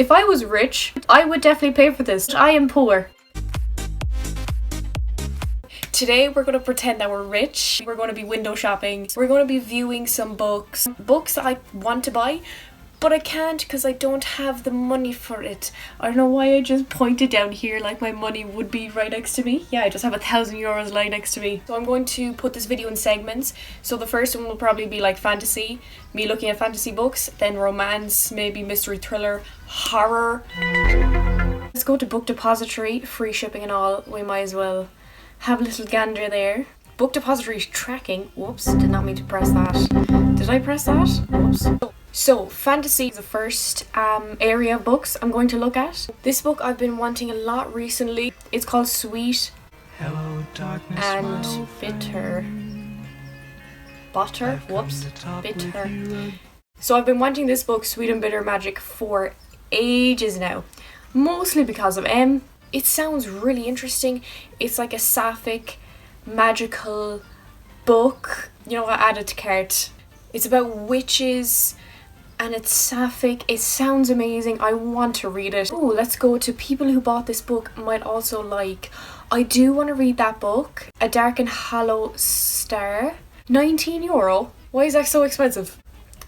If I was rich, I would definitely pay for this. I am poor. Today we're going to pretend that we're rich. We're going to be window shopping. We're going to be viewing some books. Books that I want to buy, but I can't because I don't have the money for it. I don't know why I just pointed down here like my money would be right next to me. Yeah, I just have €1,000 lying next to me. So I'm going to put this video in segments. So the first one will probably be like fantasy, me looking at fantasy books, then romance, maybe mystery thriller, horror. Let's go to Book Depository, free shipping and all. We might as well have a little gander there. Book Depository is tracking. Whoops, did not mean to press that. Did I press that? Whoops. So, fantasy is the first area of books I'm going to look at. This book I've been wanting a lot recently. It's called Sweet Hello, darkness, and Bitter. Butter? Whoops. Bitter. So I've been wanting this book, Sweet and Bitter Magic, for ages now. Mostly because of M. It sounds really interesting. It's like a sapphic, magical book. You know, I added to cart. It's about witches and it's sapphic. It sounds amazing. I want to read it. Oh, let's go to people who bought this book might also like. I do want to read that book. A Dark and Hollow Star. €19. Why is that so expensive?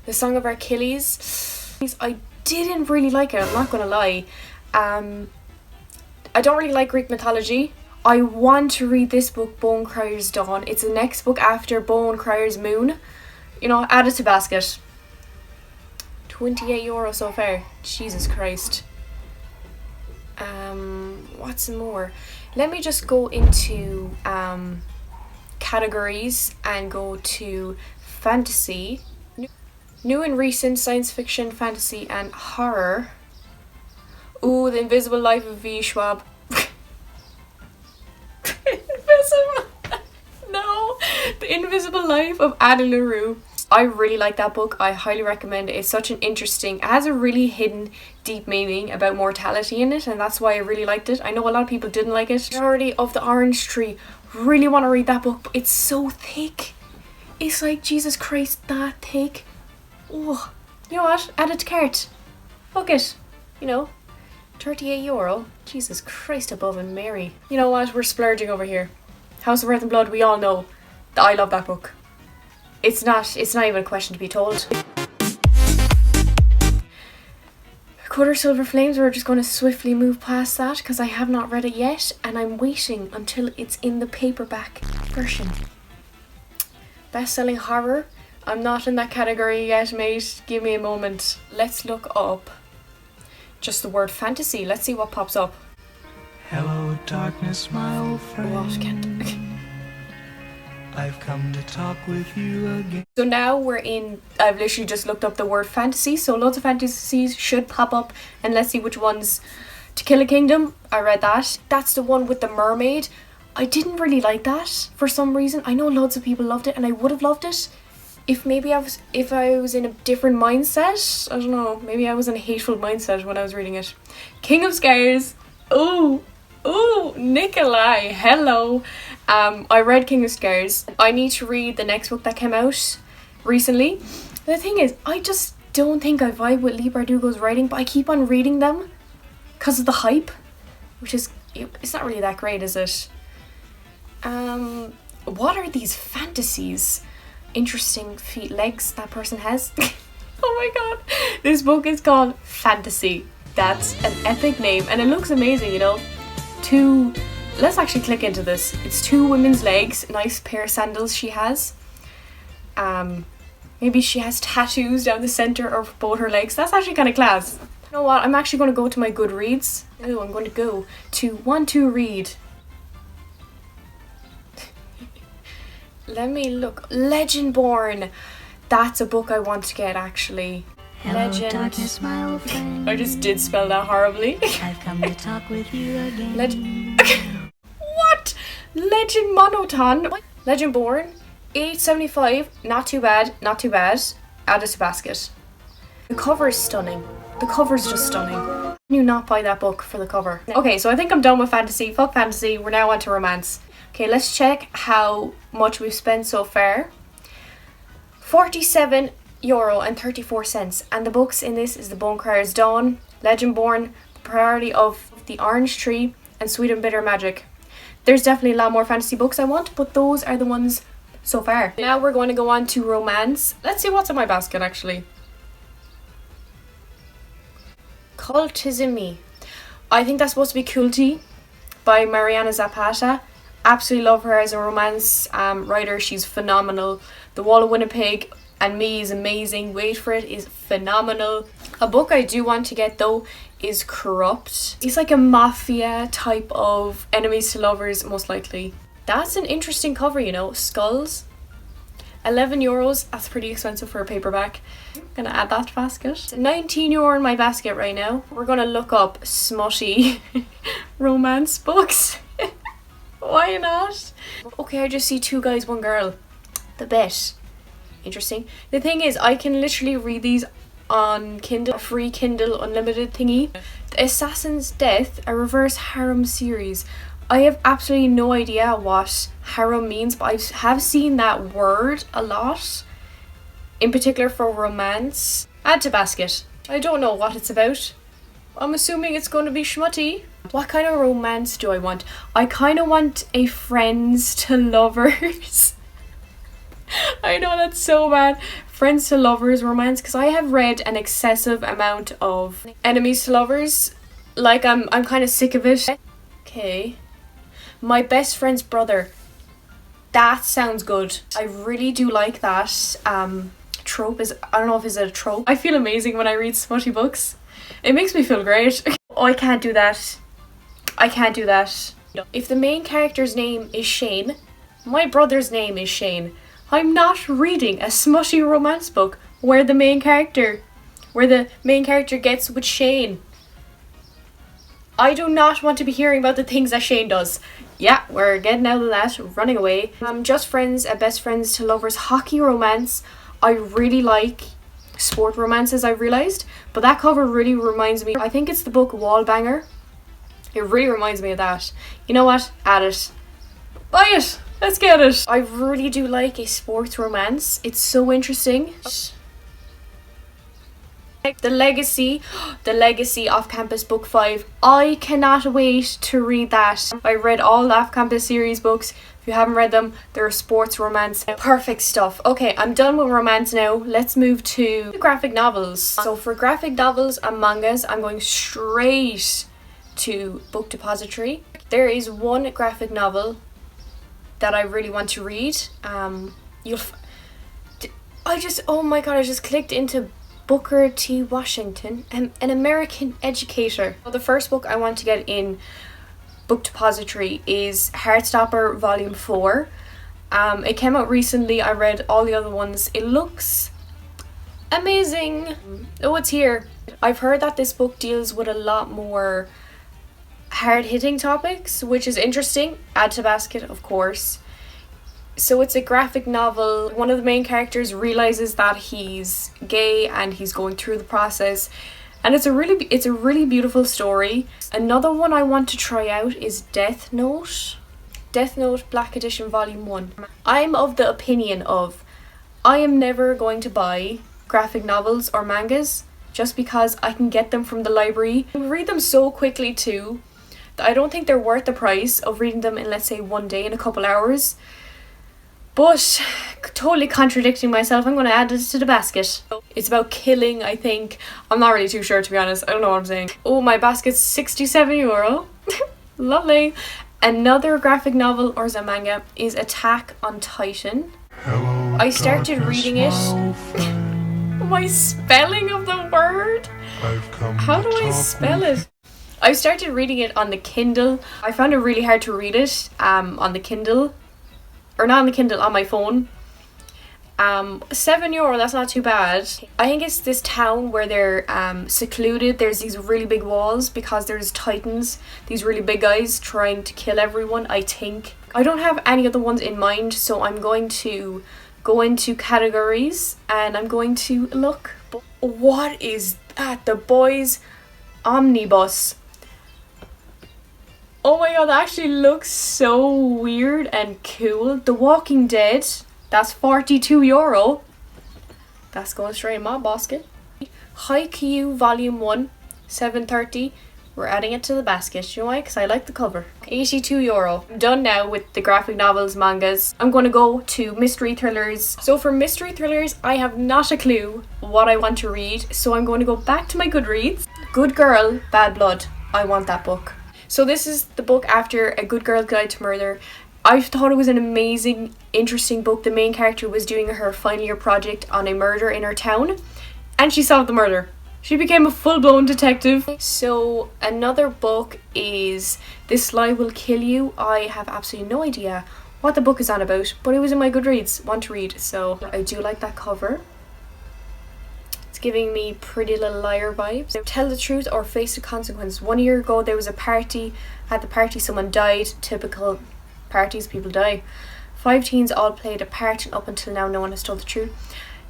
The Song of Achilles. I didn't really like it, I'm not gonna lie. I don't really like Greek mythology. I want to read this book, Bone Crier's Dawn. It's the next book after Bone Crier's Moon. You know, add it to basket. €28 so far. Jesus Christ. What's more? Let me just go into categories and go to fantasy. New and recent science fiction, fantasy and horror. Ooh, The Invisible Life of V. Schwab. No, The Invisible Life of Ada LaRue. I really like that book. I highly recommend it. It's such an interesting, it has a really hidden, deep meaning about mortality in it, and that's why I really liked it. I know a lot of people didn't like it. Majority of the Orange Tree. Really want to read that book, but it's so thick. It's like, Jesus Christ, that thick. Oh, you know what? Add it to cart. Fuck it. You know, €38. Jesus Christ above and Mary. You know what? We're splurging over here. House of Earth and Blood, we all know that I love that book. It's not even a question to be told. Quarter Silver Flames, we're just going to swiftly move past that because I have not read it yet and I'm waiting until it's in the paperback version. Best-selling horror. I'm not in that category yet, mate. Give me a moment. Let's look up just the word fantasy. Let's see what pops up. Hello, darkness, my old friend. What can't I've come to talk with you again. So now we're in, I've literally just looked up the word fantasy, so loads of fantasies should pop up, and let's see which ones. To Kill a Kingdom, I read that. That's the one with the mermaid. I didn't really like that for some reason. I know loads of people loved it, and I would have loved it if I was in a different mindset. I don't know, maybe I was in a hateful mindset when I was reading it. King of Scars. Ooh, Nikolai, hello. I read King of Scars. I need to read the next book that came out recently. The thing is, I just don't think I vibe with Leigh Bardugo's writing, but I keep on reading them because of the hype, which is, it's not really that great, is it? What are these fantasies? Interesting feet, legs that person has. Oh my god. This book is called Fantasy. That's an epic name and it looks amazing, you know. Let's actually click into this. It's 2 women's legs, nice pair of sandals she has. Maybe she has tattoos down the center of both her legs. That's actually kind of class. You know what? I'm actually going to go to my Goodreads. Oh, I'm going to go to Want to Read. Let me look. Legendborn. That's a book I want to get actually. Hello, Legend. darkness, my old friend. I just did spell that horribly. I've come to talk with you again. What? Legend Monoton. Legendborn. $8.75. Not too bad. Not too bad. Add it to basket. The cover is stunning. The cover's just stunning. Can you not buy that book for the cover? Okay, so I think I'm done with fantasy. Fuck fantasy. We're now on to romance. Okay, let's check how much we've spent so far. €47.34, and the books in this is The Bone Crier's Dawn, Legendborn, The Priority of the Orange Tree, and Sweet and Bitter Magic. There's definitely a lot more fantasy books I want, but those are the ones so far. Now we're going to go on to romance. Let's see what's in my basket actually. Cultism. I think that's supposed to be Culty by Mariana Zapata. Absolutely love her as a romance writer. She's phenomenal. The Wall of Winnipeg and Me is amazing. Wait for It is phenomenal. A book I do want to get though is Corrupt. It's like a mafia type of enemies to lovers, most likely. That's an interesting cover, you know. Skulls. €11. That's pretty expensive for a paperback. I'm gonna add that to basket. €19 in my basket right now. We're gonna look up smutty romance books. Why not? Okay, I just see 2 guys, 1 girl. The Bet. Interesting. The thing is, I can literally read these on Kindle, a free Kindle Unlimited thingy. The Assassin's Death, a reverse harem series. I have absolutely no idea what harem means, but I have seen that word a lot, in particular for romance. Add to basket. I don't know what it's about. I'm assuming it's going to be schmutty. What kind of romance do I want? I kind of want a friends to lovers. I know that's so bad. Friends to lovers romance, because I have read an excessive amount of enemies to lovers. Like I'm kind of sick of it. Okay. My Best Friend's Brother. That sounds good. I really do like that. Trope is, I don't know if it's a trope. I feel amazing when I read smutty books. It makes me feel great. Oh, I can't do that. I can't do that. If the main character's name is Shane, my brother's name is Shane. I'm not reading a smutty romance book where the main character gets with Shane. I do not want to be hearing about the things that Shane does. Yeah, we're getting out of that, running away. Just Friends, a Best Friends to Lovers hockey romance. I really like sport romances, I realised, but that cover really reminds me, I think it's the book Wallbanger. It really reminds me of that. You know what? Add it. Buy it! Let's get it! I really do like a sports romance. It's so interesting. The Legacy Off-Campus Book 5. I cannot wait to read that. I read all the Off-Campus series books. If you haven't read them, they're a sports romance. Perfect stuff. Okay, I'm done with romance now. Let's move to graphic novels. So for graphic novels and mangas, I'm going straight to Book Depository. There is one graphic novel that I really want to read. Oh my god, I just clicked into Booker T. Washington, an American educator. The first book I want to get in Book Depository is Heartstopper Volume 4. It came out recently. I read all the other ones. It looks amazing. Oh, it's here. I've heard that this book deals with a lot more hard-hitting topics, which is interesting. Add to basket, of course. So it's a graphic novel. One of the main characters realizes that he's gay and he's going through the process, and it's a really beautiful story. Another one I want to try out is Death Note Black Edition Volume 1. I'm of the opinion of I am never going to buy graphic novels or mangas just because I can get them from the library. I read them so quickly too that I don't think they're worth the price of reading them in, let's say, one day, in a couple hours. But, totally contradicting myself, I'm going to add it to the basket. It's about killing, I think. I'm not really too sure, to be honest. I don't know what I'm saying. Oh, my basket's €67. Lovely. Another graphic novel, or is a manga, is Attack on Titan. Hello, I started darkness, reading it. my old friend. My spelling of the word? I've come How to do I talk spell with it? I started reading it on the Kindle. I found it really hard to read it on the Kindle. Or not on the Kindle, on my phone. €7, that's not too bad. I think it's this town where they're secluded. There's these really big walls because there's titans, these really big guys trying to kill everyone, I think. I don't have any other ones in mind, so I'm going to go into categories and I'm going to look. What is that? The Boys Omnibus. Oh my god, that actually looks so weird and cool. The Walking Dead, that's €42. That's going straight in my basket. Haikyuu Volume 1, 7.30. We're adding it to the basket, you know why? Because I like the cover. €82. I'm done now with the graphic novels, mangas. I'm going to go to mystery thrillers. So for mystery thrillers, I have not a clue what I want to read. So I'm going to go back to my Goodreads. Good Girl, Bad Blood. I want that book. So this is the book after A Good Girl's Guide to Murder. I thought it was an amazing, interesting book. The main character was doing her final year project on a murder in her town, and she solved the murder. She became a full-blown detective. So another book is This Lie Will Kill You. I have absolutely no idea what the book is on about, but it was in my Goodreads, want to read. So I do like that cover. It's giving me Pretty Little Liar vibes. Tell the Truth or Face the Consequences. 1 year ago there was a party. At the party someone died. Typical parties, people die. 5 teens all played a part, and up until now no one has told the truth.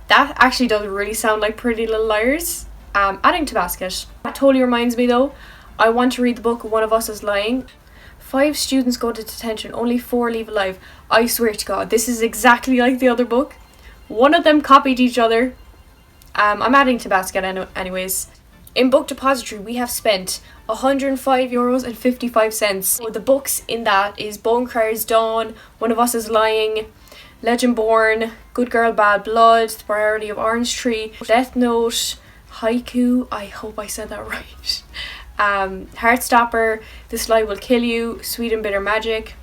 That actually does really sound like Pretty Little Liars. Adding to basket. That totally reminds me though, I want to read the book One of Us is Lying. 5 students go to detention, only 4 leave alive. I swear to God, this is exactly like the other book. One of them copied each other. I'm adding to basket anyways. In Book Depository we have spent €105.55. So the books in that is Bone Crier's Dawn, One of Us is Lying, Legend Born, Good Girl Bad Blood, The Priority of Orange Tree, Death Note, Haiku, I hope I said that right. Heartstopper, This Lie Will Kill You, Sweet and Bitter Magic.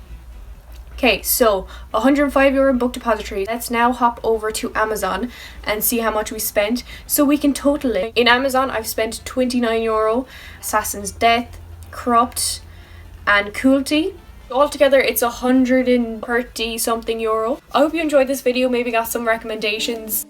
Okay, so €105 in Book Depository. Let's now hop over to Amazon and see how much we spent so we can total it. In Amazon, I've spent €29. Assassin's Death, Corrupt, and Cruelty. Altogether, it's 130 something euro. I hope you enjoyed this video, maybe got some recommendations.